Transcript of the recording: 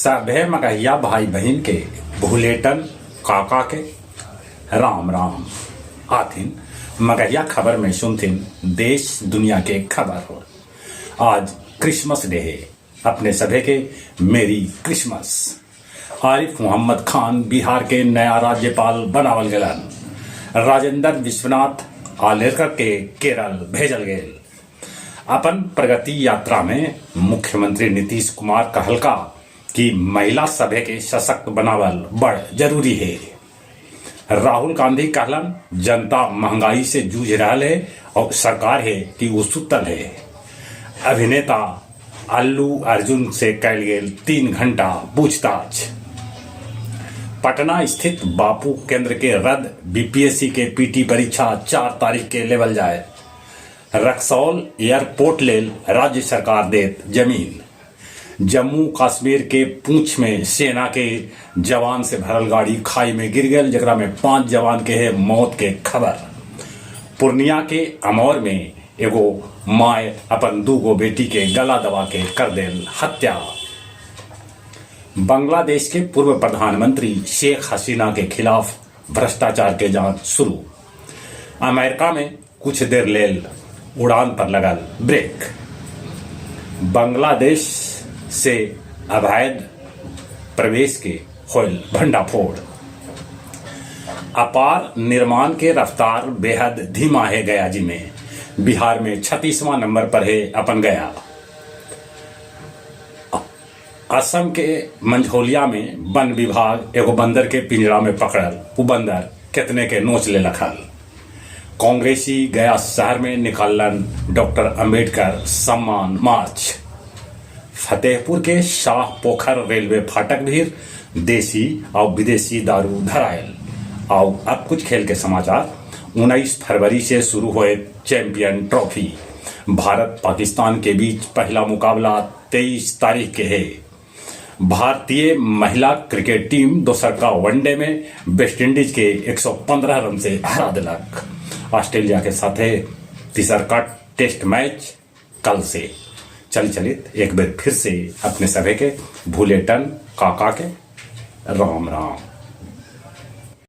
सभे मगहिया भाई बहन के भूलेटन काका के राम राम आथिन। मगहिया खबर में सुनथिन देश दुनिया के खबर हो। आज क्रिसमस डे है, अपने सभे के मेरी क्रिसमस। आरिफ मोहम्मद खान बिहार के नया राज्यपाल बनावल गलन। राजेंद्र विश्वनाथ आलेकर के केरल भेजल गेल। अपन प्रगति यात्रा में मुख्यमंत्री नीतीश कुमार कहलका कि महिला सभे के सशक्त बनावल बड़ जरूरी है। राहुल गांधी कहलन जनता महंगाई से जूझ रहा है और सरकार है कि वो सुतल है। अभिनेता अल्लू अर्जुन से कैल गेल 3 घंटा पूछताछ। पटना स्थित बापू केंद्र के रद्द, बीपीएससी के पीटी परीक्षा 4 तारीख के लेवल जाए। रक्सौल एयरपोर्ट लेल राज्य सरकार देत जमीन। जम्मू कश्मीर के पूंछ में सेना के जवान से भरल गाड़ी खाई में गिर गई, जकरा में 5 जवान के है मौत के खबर। पूर्णिया के अमौर में एगो माए अपन 2 बेटी के गला दबा के कर देल हत्या। बांग्लादेश के पूर्व प्रधानमंत्री शेख हसीना के खिलाफ भ्रष्टाचार के जांच शुरू। अमेरिका में कुछ देर लेल उड़ान पर लगल ब्रेक। बांग्लादेश से अवैध प्रवेश के होल भंडाफोड़। अपार निर्माण के रफ्तार बेहद धीमा है गया जी में। बिहार में 36वां नंबर पर है अपन गया। असम के मंझौलिया में वन विभाग एगो बंदर के पिंजरा में पकड़ल। वो बंदर कितने के नोच ले लखल। कांग्रेसी गया शहर में निकालन डॉक्टर अंबेडकर सम्मान मार्च। फतेहपुर के शाह पोखर रेलवे फाटक भीर देसी और विदेशी दारू धरायल। और अब कुछ खेल के समाचार। 19 फरवरी से शुरू हुए चैंपियन ट्रॉफी। भारत पाकिस्तान के बीच पहला मुकाबला 23 तारीख के है। भारतीय महिला क्रिकेट टीम दोसरका वनडे में वेस्टइंडीज के 115 रन से हरा दिलक। ऑस्ट्रेलिया के साथ तीसरका टेस्ट मैच कल से। चलित एक बार फिर से अपने सभी के भूलेटन काका के राम राम।